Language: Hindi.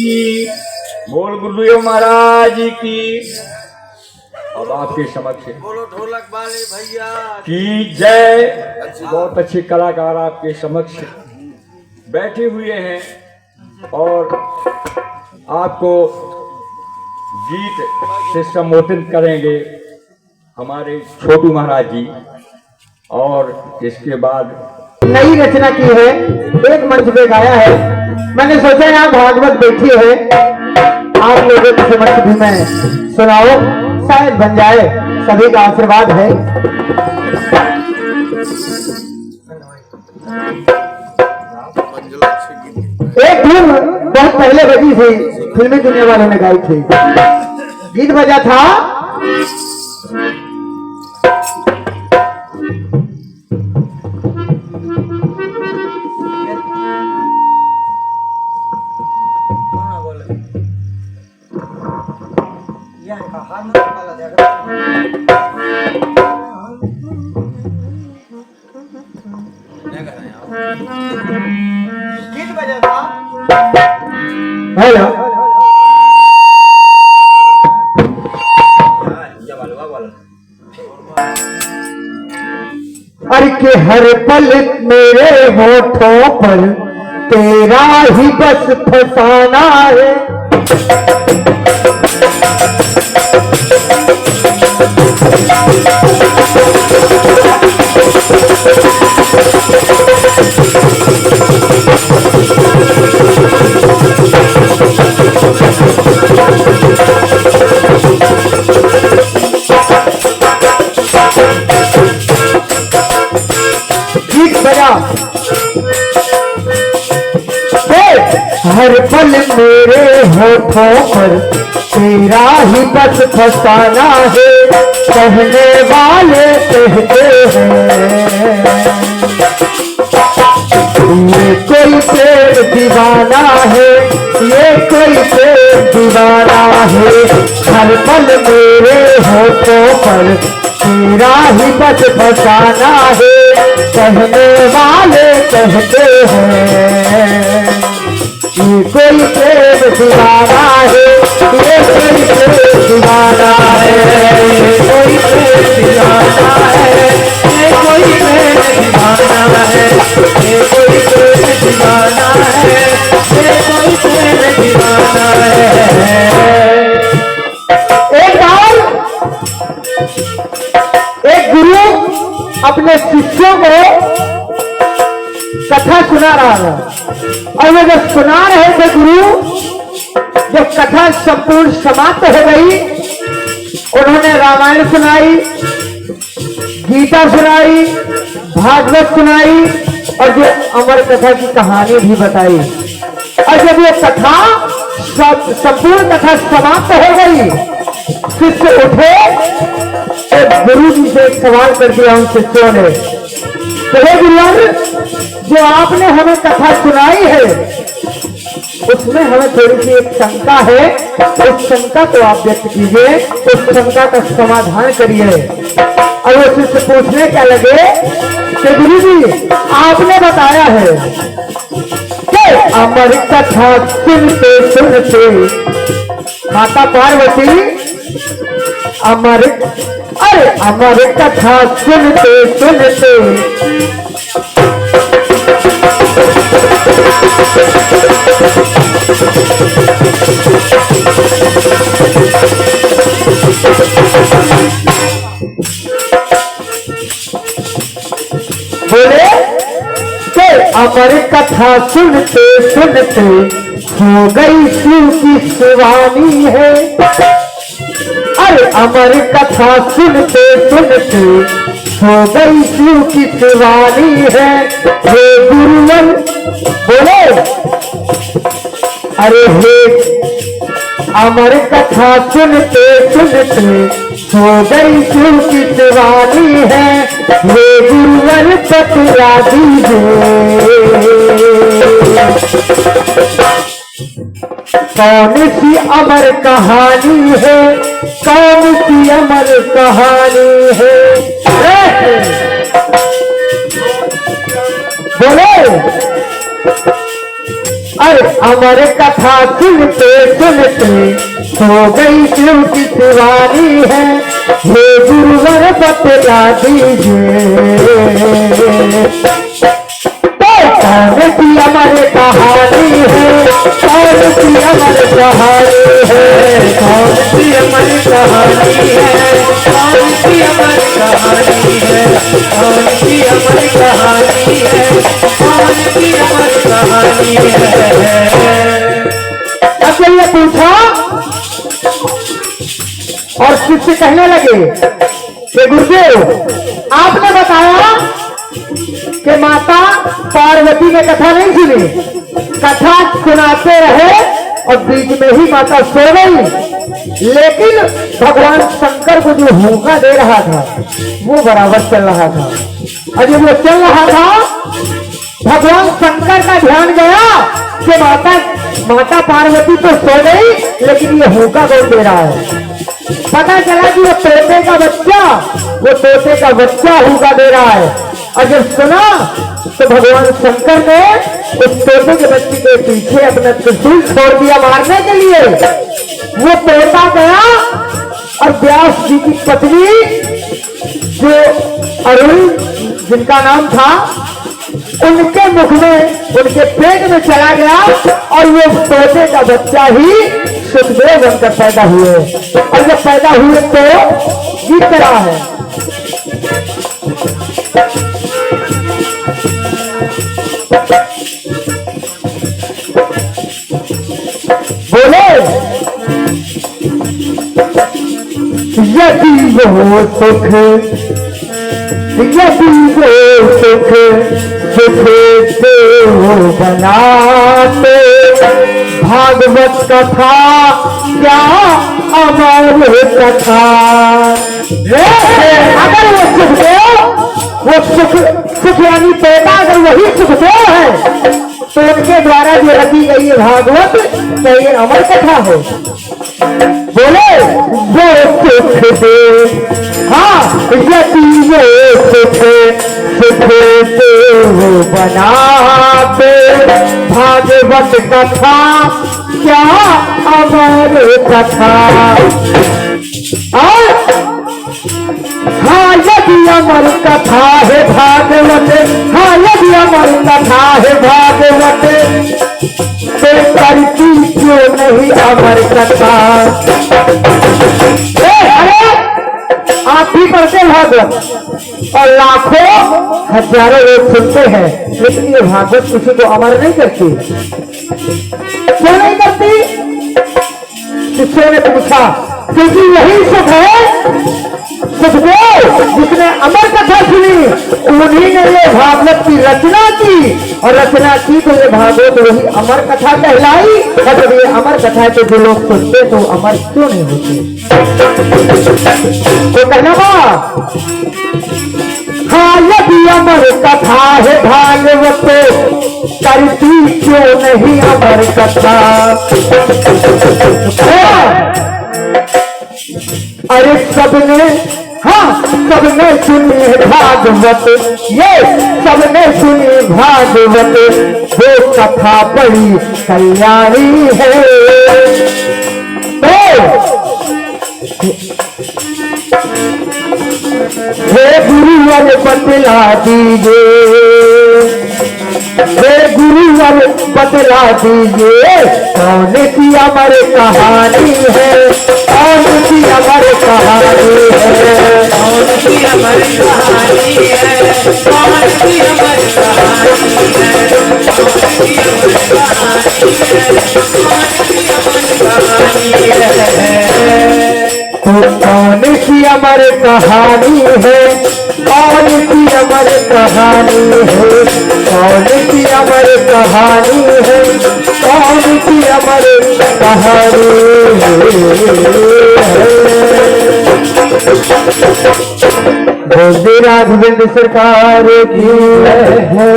बोल गुरुदेव महाराज की। अब आपके समक्ष बोलो ढोलक वाले भैया की जय। बहुत अच्छे कलाकार आपके समक्ष बैठे हुए हैं और आपको गीत से संबोधित करेंगे हमारे छोटू महाराज जी। और इसके बाद नई रचना की है, एक मंच पे गाया है। मैंने सोचा यहाँ भागवत बैठी है, आप लोगों के समक्ष भी मैं सुनाओ, शायद बन जाए। सभी का आशीर्वाद है। एक धुन बहुत पहले बजी थी, फिल्मी दुनिया वालों ने गाई थी। गीत बजा था गीत बजा था हेलो अरे के हर पल मेरे होठों पर तेरा ही बस फसाना है। गीत बजा हर पल मेरे होठों पर तेरा ही बस फसाना है। कहने वाले कहते हैं ये कोई पेड़ दीवाना है, ये कोई पेड़ दीवाना है। हर पल मेरे होठों पर तेरा ही बस फसाना है। कहने वाले कहते हैं ये कोई पेड़ दीवाना है, ये कोई पेड़ दीवाना है, ये कोई पेड़ दीवाना है, ये कोई पेड़ दीवाना है, ये कोई पेड़ दीवाना है, ये कोई पेड़ दीवाना है। एक बार एक गुरु अपने शिष्यों को कथा सुना रहा था और वो जब सुना रहे थे गुरु, जब कथा संपूर्ण समाप्त हो गई, उन्होंने रामायण सुनाई, गीता सुनाई, भागवत सुनाई और जो अमर कथा की कहानी भी बताई। और जब ये कथा संपूर्ण कथा समाप्त हो गई, शिष्य उठे तो गुरु जी से एक सवाल कर दिया उन शिष्यों ने, हे गुरुवर, जो आपने हमें कथा सुनाई है उसमें हमें थोड़ी सी एक शंका है, उस शंका को आप व्यक्त कीजिए, उस शंका का समाधान करिए। और वो शिष्य पूछने क्या लगे कि गुरु जी आपने बताया है कि अमर कथा सुनते सुनते माता पार्वती अमर कथा सुनते सुनते बोले कि अमर कथा सुनते सुनते हो गई शिव की शिवानी है। अरे अमर कथा सुनते सुनते हो गई शिव की शिवानी है। हे गुरुवर बोले अरे हे अमर कथा सुनते सुनते हो गई शिव की शिवानी है। हे गुरुवर बतला दीजिए कौन सी अमर कहानी है, कौन सी अमर कहानी है। बोले अरे अमर कथा सुनते सुनते हो गई शिव की शिवानी है, हे गुरुवर बतला दीजिए कौन सी अमर कहानी है, कौन सी अमर कहानी है, कौन सी अमर कहानी है, कौन सी अमर कहानी है, कौन सी अमर कहानी है, कौन सी अमर कहानी है। अब ये पूछा और शिष्य कहने लगे कि गुरुदेव आपने बताया कि माता पार्वती ने कथा नहीं सुनी, कथा सुनाते रहे और बीच में ही माता सो गई, लेकिन भगवान शंकर को जो होका दे रहा था वो बराबर चल रहा था। और जब वो चल रहा था भगवान शंकर का ध्यान गया कि माता पार्वती तो सो गई, लेकिन ये होका कौन दे रहा है। पता चला कि वो तोते का बच्चा होका दे रहा है। और जब सुना तो भगवान शंकर ने उस तोते के बच्चे के पीछे अपना त्रिशूल छोड़ दिया मारने के लिए। वो तोता गया और व्यास जी की पत्नी जो अरुण जिनका नाम था, उनके मुख में उनके पेट में चला गया और वो तोते का बच्चा ही सुखदेव बनकर पैदा हुए। और जब पैदा हुए तो गीत रहा है, बोले यदि वो सुख देव बनाते, भागवत कथा क्या अमर कथा। अगर वो सुख यानी पैदा अगर वही सुखदेव है तो उनके द्वारा जो रखी गई है भागवत तो ये अमर कथा हो। बोले वो सुख दे, हाँ यदि वो सुख देव बनाते, भागवत कथा क्या अमर कथा। और हाँ यदि अमर कथा है भागवत, हाँ यदि अमर कथा है भागवत, तो करती क्यों नहीं अमर कथा। अरे आप भी पढ़ते भागवत और लाखों हजारों लोग सुनते हैं, लेकिन ये भागवत किसी को अमर नहीं करती। क्यों नहीं करती? शिष्यों ने पूछा क्योंकि यही सुख है सुखदेव जिसने अमर कथा सुनी, उन्हीं ने ये भागवत की रचना की और रचना की तो ये भागवत वही अमर कथा कहलाई। और जब ये अमर कथा तो जो लोग सुनते तो अमर क्यों नहीं होते। तो कहना हाँ यदि अमर कथा है भागवत, करती क्यों नहीं अमर कथा। अरे सबने, हाँ सबने सुनी भागवत, ये सबने सुनी भागवत, वो कथा बड़ी कल्याणी है। हे गुरुवर बतला दीजिए, हे गुरुवर बतला दीजिए, कौन सी अमर कहानी है, कौन सी अमर कहानी है, कौन सी अमर कहानी है, कौन सी अमर कहानी है, कौन सी अमर कहानी है, कौन सी अमर कहानी है, कौन सी अमर कहानी है, कौन सी अमर कहानी है। बोल राघवेंद्र सरकार की है।